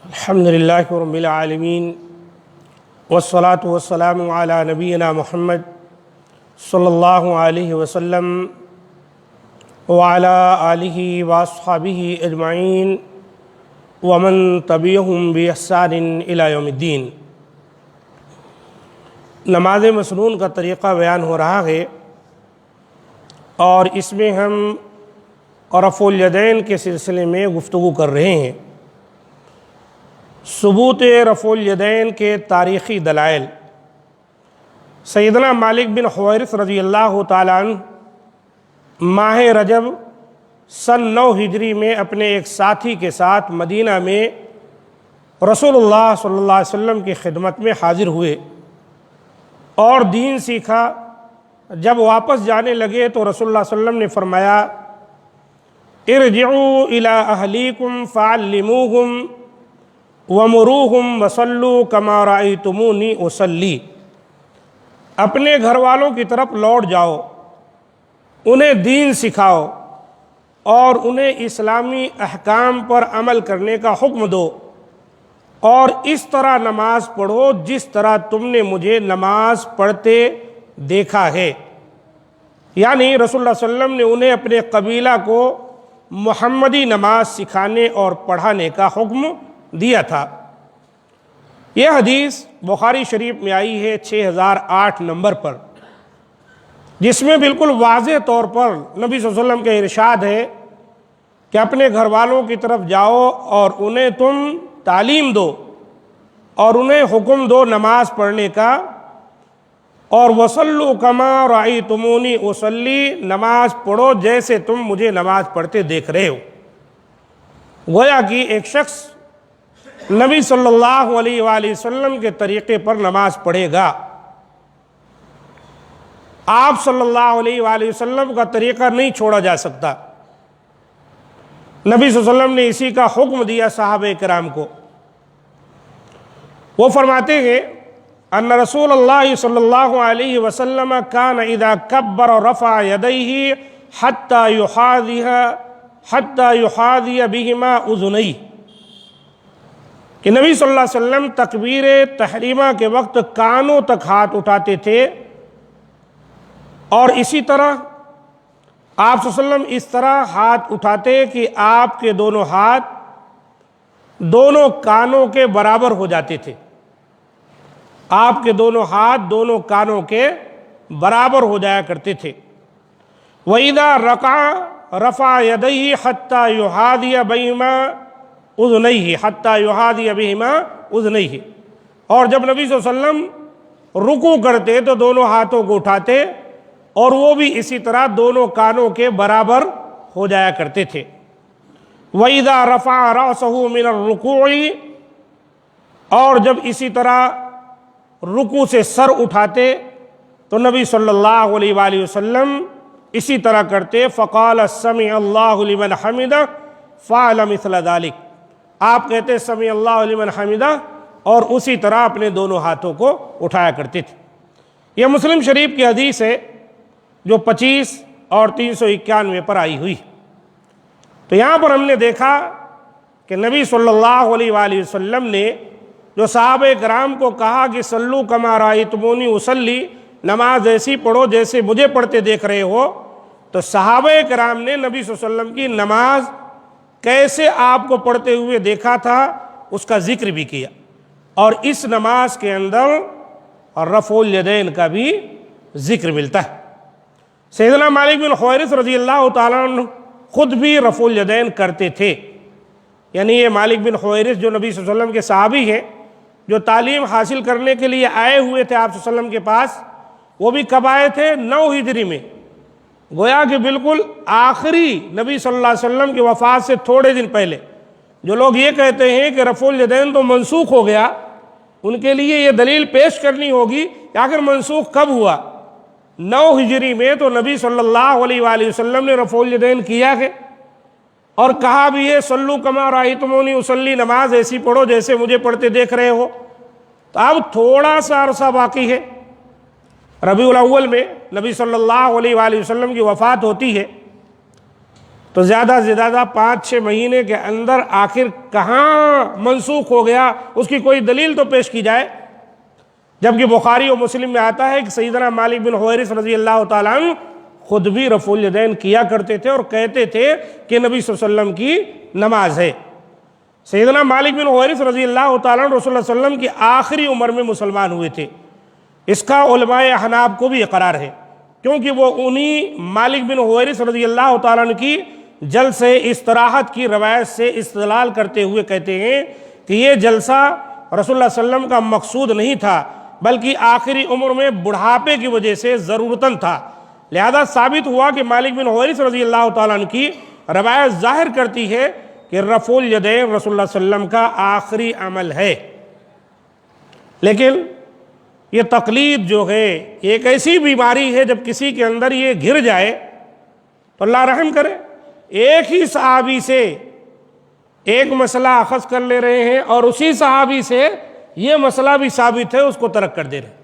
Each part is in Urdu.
الحمد للہ رب العالمین والصلاة والسلام علی نبینا محمد صلی اللہ علیہ وسلم وعلی آلہ واصحابہ اجمعین ومن تبعہم بإحسان الی یوم الدین۔ نماز مسنون کا طریقہ بیان ہو رہا ہے اور اس میں ہم رفع الیدین کے سلسلے میں گفتگو کر رہے ہیں۔ ثبوت رفع الیدین کے تاریخی دلائل۔ سیدنا مالک بن حویرث رضی اللہ تعالیٰ عنہ ماہ رجب سن 9 ہجری میں اپنے ایک ساتھی کے ساتھ مدینہ میں رسول اللہ صلی اللہ علیہ وسلم کی خدمت میں حاضر ہوئے اور دین سیکھا۔ جب واپس جانے لگے تو رسول اللہ صلی اللہ علیہ وسلم نے فرمایا ارجعوا الی اہلیکم فعلموہم ومروہم وصلوا کما رأیتمونی اصلی۔ اپنے گھر والوں کی طرف لوٹ جاؤ، انہیں دین سکھاؤ اور انہیں اسلامی احکام پر عمل کرنے کا حکم دو، اور اس طرح نماز پڑھو جس طرح تم نے مجھے نماز پڑھتے دیکھا ہے۔ یعنی رسول اللہ صلی اللہ علیہ وسلم نے انہیں اپنے قبیلہ کو محمدی نماز سکھانے اور پڑھانے کا حکم دیا تھا۔ یہ حدیث بخاری شریف میں آئی ہے 6008 نمبر پر، جس میں بالکل واضح طور پر نبی صلی اللہ علیہ وسلم کا ارشاد ہے کہ اپنے گھر والوں کی طرف جاؤ اور انہیں تم تعلیم دو اور انہیں حکم دو نماز پڑھنے کا، اور وصلوا کما رأیتمونی اصلی، نماز پڑھو جیسے تم مجھے نماز پڑھتے دیکھ رہے ہو۔ گویا کہ ایک شخص نبی صلی اللہ علیہ وآلہ وسلم کے طریقے پر نماز پڑھے گا، آپ صلی اللہ علیہ وآلہ وسلم کا طریقہ نہیں چھوڑا جا سکتا۔ نبی صلی اللہ علیہ وسلم نے اسی کا حکم دیا صحابہ کرام کو۔ وہ فرماتے ہیں ان رسول اللہ صلی اللہ علیہ وسلم کان اذا کبر رفع یدیہ حتی یحاذی بہما اذنیہ، کہ نبی صلی اللہ علیہ وسلم تکبیر تحریمہ کے وقت کانوں تک ہاتھ اٹھاتے تھے، اور اسی طرح آپ صلی اللہ علیہ وسلم اس طرح ہاتھ اٹھاتے کہ آپ کے دونوں ہاتھ دونوں کانوں کے برابر ہو جاتے تھے۔ آپ کے دونوں ہاتھ دونوں کانوں کے برابر ہو جایا کرتے تھے۔ وَإِذَا رَكَعَ رَفَعَ يَدَيْهِ حَتَّى يُحَاذِيَ بَيْنَ اذنیہ حتی یحاذی بہما اذنیہ، اور جب نبی صلی اللہ علیہ وسلم رکوع کرتے تو دونوں ہاتھوں کو اٹھاتے اور وہ بھی اسی طرح دونوں کانوں کے برابر ہو جایا کرتے تھے۔ وَإِذَا رَفَعَ رَأْسَهُ مِنَ الرُّكُوعِ، اور جب اسی طرح رکوع سے سر اٹھاتے تو نبی صلی اللہ علیہ وآلہ وسلم اسی طرح کرتے۔ فَقَالَ سَمِعَ اللَّهُ لِمَنْ حَمِدَهُ فَعَلَ مِثْلَ ذَلِكَ، آپ کہتے سمیع اللہ لمن حمدہ اور اسی طرح اپنے دونوں ہاتھوں کو اٹھایا کرتے تھے۔ یہ مسلم شریف کی حدیث ہے جو 25 اور 391 پر آئی ہوئی۔ تو یہاں پر ہم نے دیکھا کہ نبی صلی اللہ علیہ وآلہ وسلم نے جو صحابہ کرام کو کہا کہ صلو کما رأیتمونی اصلی، نماز ایسی پڑھو جیسے مجھے پڑھتے دیکھ رہے ہو، تو صحابہ کرام نے نبی صلی اللہ علیہ وسلم کی نماز کیسے آپ کو پڑھتے ہوئے دیکھا تھا اس کا ذکر بھی کیا، اور اس نماز کے اندر رفع الیدین کا بھی ذکر ملتا ہے۔ سیدنا مالک بن حویرث رضی اللہ تعالیٰ عنہ خود بھی رفع الیدین کرتے تھے۔ یعنی یہ مالک بن حویرث جو نبی صلی اللہ علیہ وسلم کے صحابی ہیں، جو تعلیم حاصل کرنے کے لیے آئے ہوئے تھے آپ صلی اللہ علیہ وسلم کے پاس، وہ بھی کب آئے تھے؟ 9 ہجری میں، گویا کہ بالکل آخری نبی صلی اللہ علیہ وسلم کی وفات سے تھوڑے دن پہلے۔ جو لوگ یہ کہتے ہیں کہ رفع الیدین تو منسوخ ہو گیا، ان کے لیے یہ دلیل پیش کرنی ہوگی کہ آخر منسوخ کب ہوا؟ 9 ہجری میں تو نبی صلی اللہ علیہ وآلہ وسلم نے رفع الیدین کیا ہے، اور کہا بھی ہے صلو کما رأیتمونی اصلی، نماز ایسی پڑھو جیسے مجھے پڑھتے دیکھ رہے ہو۔ تو اب تھوڑا سا عرصہ باقی ہے، ربیع الاول میں نبی صلی اللہ علیہ وآلہ وسلم کی وفات ہوتی ہے، تو زیادہ سے زیادہ 5-6 مہینے کے اندر آخر کہاں منسوخ ہو گیا، اس کی کوئی دلیل تو پیش کی جائے۔ جبکہ بخاری و مسلم میں آتا ہے کہ سیدنا مالک بن حویرث رضی اللہ تعالیٰ عنہ خود بھی رفع الیدین کیا کرتے تھے اور کہتے تھے کہ نبی صلی اللہ علیہ وسلم کی نماز ہے۔ سیدنا مالک بن حویرث رضی اللہ تعالیٰ عنہ رسول اللہ صلی اللہ علیہ وسلم کی آخری عمر میں مسلمان ہوئے تھے۔ اس کا علماء احناف کو بھی اقرار ہے، کیونکہ وہ انہی مالک بن حویرث رضی اللہ تعالیٰ عنہ کی جلسے استراحت کی روایت سے استدلال کرتے ہوئے کہتے ہیں کہ یہ جلسہ رسول اللہ صلی اللہ علیہ وسلم کا مقصود نہیں تھا، بلکہ آخری عمر میں بڑھاپے کی وجہ سے ضرورتاً تھا۔ لہذا ثابت ہوا کہ مالک بن حویرث رضی اللہ تعالیٰ عنہ کی روایت ظاہر کرتی ہے کہ رفع الیدین رسول اللہ صلی اللہ علیہ وسلم کا آخری عمل ہے۔ لیکن یہ تقلید جو ہے ایک ایسی بیماری ہے، جب کسی کے اندر یہ گھر جائے تو اللہ رحم کرے۔ ایک ہی صحابی سے ایک مسئلہ اخذ کر لے رہے ہیں اور اسی صحابی سے یہ مسئلہ بھی ثابت ہے، اس کو ترک کر دے رہے ہیں۔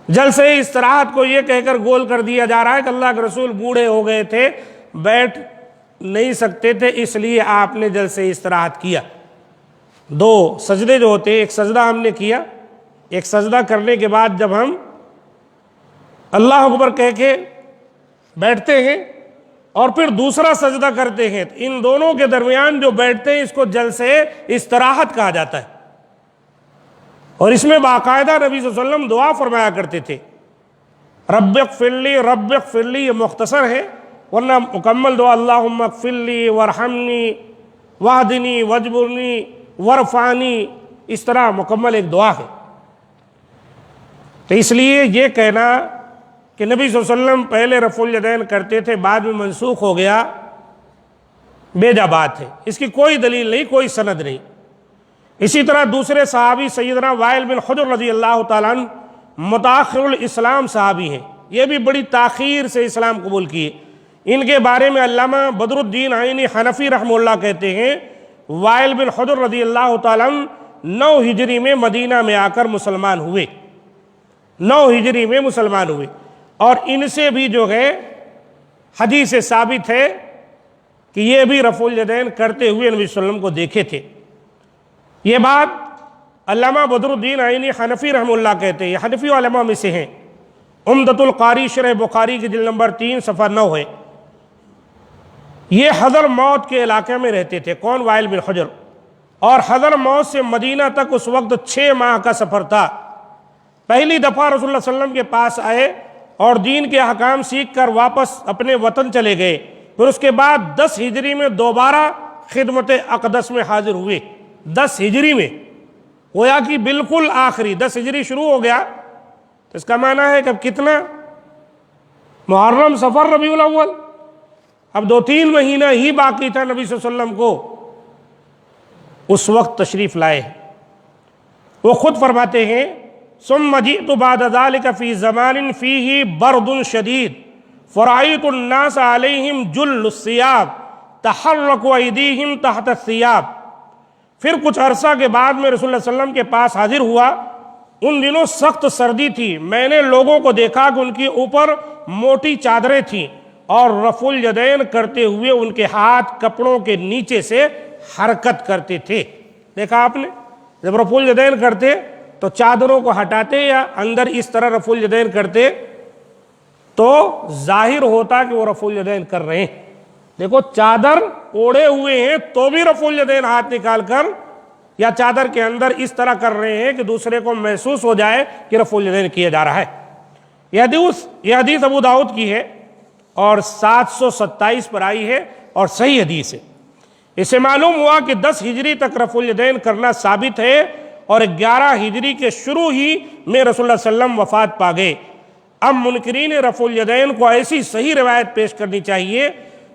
جلسے استراحت کو یہ کہہ کر گول کر دیا جا رہا ہے کہ اللہ کے رسول بوڑھے ہو گئے تھے، بیٹھ نہیں سکتے تھے، اس لیے آپ نے جلسے استراحت کیا۔ 2 سجدے جو ہوتے ہیں، ایک سجدہ ہم نے کیا، ایک سجدہ کرنے کے بعد جب ہم اللہ اکبر کہہ کے بیٹھتے ہیں اور پھر دوسرا سجدہ کرتے ہیں، تو ان دونوں کے درمیان جو بیٹھتے ہیں اس کو جلسے استراحت کہا جاتا ہے۔ اور اس میں باقاعدہ نبی صلی اللہ علیہ وسلم دعا فرمایا کرتے تھے، رب اغفر لی رب اغفر لی، یہ مختصر ہے، ورنہ مکمل دعا اللہم اغفر لی وارحمنی واہدنی واجبرنی وارفعنی، اس طرح مکمل ایک دعا ہے۔ تو اس لیے یہ کہنا کہ نبی صلی اللہ علیہ وسلم پہلے رفع الیدین کرتے تھے بعد میں منسوخ ہو گیا، بے جا بات ہے، اس کی کوئی دلیل نہیں، کوئی سند نہیں۔ اسی طرح دوسرے صحابی سیدنا وائل بن حجر رضی اللہ تعالیٰ عنہ متاخر الاسلام صحابی ہیں، یہ بھی بڑی تاخیر سے اسلام قبول کیے۔ ان کے بارے میں علامہ بدر الدین عینی حنفی رحمہ اللہ کہتے ہیں وائل بن حجر رضی اللہ تعالیٰ عنہ 9 ہجری میں مدینہ میں آ کر مسلمان ہوئے، 9 ہجری میں مسلمان ہوئے، اور ان سے بھی جو ہے حدیث ثابت ہے کہ یہ بھی رفع الیدین کرتے ہوئے نبی صلی اللہ علیہ وسلم کو دیکھے تھے۔ یہ بات علامہ بدر الدین عینی حنفی رحمہ اللہ کہتے ہیں، یہ حنفی علماء میں سے ہیں۔ عمدۃ القاری شرح بخاری کی جلد نمبر 3 صفحہ 9 ہے۔ یہ حضر موت کے علاقے میں رہتے تھے، کون؟ وائل بن حجر، اور حضر موت سے مدینہ تک اس وقت 6 ماہ کا سفر تھا۔ پہلی دفعہ رسول اللہ صلی اللہ علیہ وسلم کے پاس آئے اور دین کے احکام سیکھ کر واپس اپنے وطن چلے گئے، پھر اس کے بعد 10 ہجری میں دوبارہ خدمت اقدس میں حاضر ہوئے۔ 10 ہجری میں، گویا کہ بالکل آخری 10 ہجری شروع ہو گیا، تو اس کا معنی ہے کہ اب کتنا؟ محرم، صفر، ربیع الاول، اب 2-3 مہینہ ہی باقی تھا نبی صلی اللہ علیہ وسلم کو اس وقت تشریف لائے۔ وہ خود فرماتے ہیں ثم جئت بعد ذلك في زمان فيه برد شديد فرأيت الناس عليهم جل الثياب تحرك أيديهم تحت الثياب۔ پھر کچھ عرصہ کے بعد میں رسول اللہ صلی اللہ علیہ وسلم کے پاس حاضر ہوا، ان دنوں سخت سردی تھی، میں نے لوگوں کو دیکھا کہ ان کے اوپر موٹی چادریں تھیں اور رفع الیدین کرتے ہوئے ان کے ہاتھ کپڑوں کے نیچے سے حرکت کرتے تھے۔ دیکھا آپ نے، جب رفع الیدین کرتے تو چادروں کو ہٹاتے یا اندر اس طرح رفع الیدین کرتے تو ظاہر ہوتا کہ وہ رفع الیدین کر رہے ہیں۔ دیکھو چادر اوڑے ہوئے ہیں تو بھی رفع الیدین ہاتھ نکال کر یا چادر کے اندر اس طرح کر رہے ہیں کہ دوسرے کو محسوس ہو جائے کہ رفع الیدین کیا جا رہا ہے۔ یہ حدیث ابو داؤد کی ہے اور 727 پر آئی ہے اور صحیح حدیث ہے۔ اس سے معلوم ہوا کہ 10 ہجری تک رفع الیدین کرنا ثابت ہے اور 11 ہجری کے شروع ہی میں رسول اللہ صلی اللہ علیہ وسلم وفات پا گئے۔ اب منکرین رفع الیدین کو ایسی صحیح روایت پیش کرنی چاہیے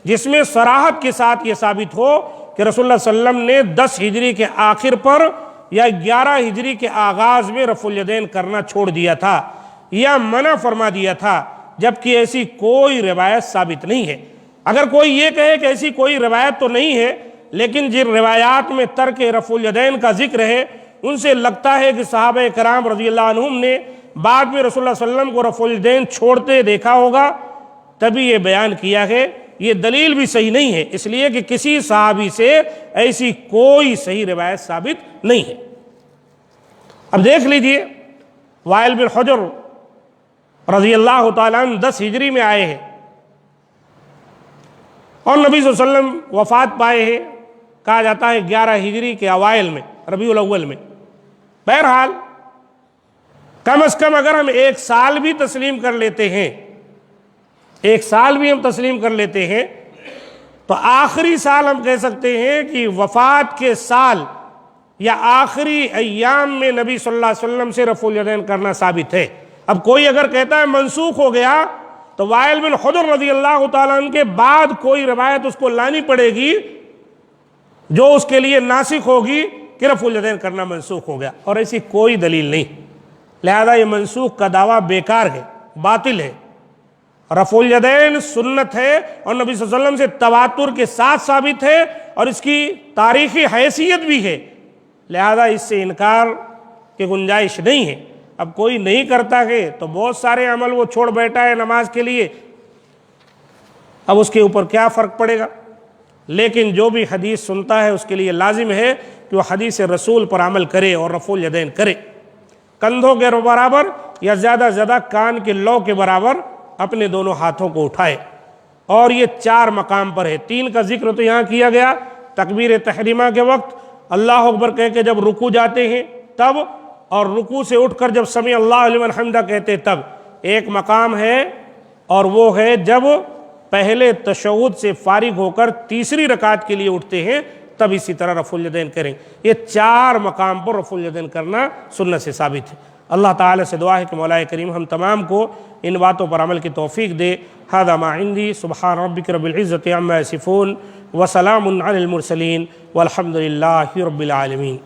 جس میں صراحت کے ساتھ یہ ثابت ہو کہ رسول اللہ صلی اللہ علیہ وسلم نے 10 ہجری کے آخر پر یا 11 ہجری کے آغاز میں رفع الیدین کرنا چھوڑ دیا تھا یا منع فرما دیا تھا، جبکہ ایسی کوئی روایت ثابت نہیں ہے۔ اگر کوئی یہ کہے کہ ایسی کوئی روایت تو نہیں ہے، لیکن جن روایات میں ترک رفع الیدین کا ذکر ہے ان سے لگتا ہے کہ صحابہ کرام رضی اللہ عنہم نے بعد میں رسول اللہ صلی اللہ علیہ وسلم کو رفع الیدین چھوڑتے دیکھا ہوگا، تبھی یہ بیان کیا ہے یہ دلیل بھی صحیح نہیں ہے، اس لیے کہ کسی صحابی سے ایسی کوئی صحیح روایت ثابت نہیں ہے۔ اب دیکھ لیجئے، وائل بن حجر رضی اللہ تعالیٰ عنہ 10 ہجری میں آئے ہیں اور نبی صلی اللہ علیہ وسلم وفات پائے ہیں، کہا جاتا ہے 11 ہجری کے اوائل میں، ربیع الاول میں۔ بہرحال کم از کم اگر ہم 1 سال بھی تسلیم کر لیتے ہیں، 1 سال بھی ہم تسلیم کر لیتے ہیں، تو آخری سال ہم کہہ سکتے ہیں کہ وفات کے سال یا آخری ایام میں نبی صلی اللہ علیہ وسلم سے رفع الیدین کرنا ثابت ہے۔ اب کوئی اگر کہتا ہے منسوخ ہو گیا تو وائل بن حجر رضی اللہ تعالیٰ عنہ کے بعد کوئی روایت اس کو لانی پڑے گی جو اس کے لیے ناسخ ہوگی کہ رفع الیدین کرنا منسوخ ہو گیا، اور ایسی کوئی دلیل نہیں۔ لہذا یہ منسوخ کا دعویٰ بیکار ہے، باطل ہے۔ رفع الیدین سنت ہے اور نبی صلی اللہ علیہ وسلم سے تواتر کے ساتھ ثابت ہے اور اس کی تاریخی حیثیت بھی ہے، لہذا اس سے انکار کی گنجائش نہیں ہے۔ اب کوئی نہیں کرتا ہے تو بہت سارے عمل وہ چھوڑ بیٹھا ہے نماز کے لیے، اب اس کے اوپر کیا فرق پڑے گا؟ لیکن جو بھی حدیث سنتا ہے اس کے لیے لازم ہے کہ وہ حدیث رسول پر عمل کرے اور رفع الیدین کرے، کندھوں کے برابر یا زیادہ زیادہ کان کے لو کے برابر اپنے دونوں ہاتھوں کو اٹھائے۔ اور یہ 4 مقام پر ہے، 3 کا ذکر تو یہاں کیا گیا، تکبیر تحریمہ کے وقت اللہ اکبر کہہ کے جب رکوع جاتے ہیں تب، اور رکوع سے اٹھ کر جب سمیع اللہ لمن حمدہ کہتے تب۔ ایک مقام ہے اور وہ ہے جب پہلے تشہد سے فارغ ہو کر تیسری رکعت کے لیے اٹھتے ہیں تب اسی طرح رفع الیدین کریں۔ یہ 4 مقام پر رفع الیدین کرنا سنت سے ثابت ہے۔ اللہ تعالی سے دعا ہے کہ مولا کریم ہم تمام کو ان باتوں پر عمل کی توفیق دے۔ ھذا ما عندی، سبحان ربک رب العزۃ عما یصفون وسلام علی المرسلین والحمد للہ رب العالمین۔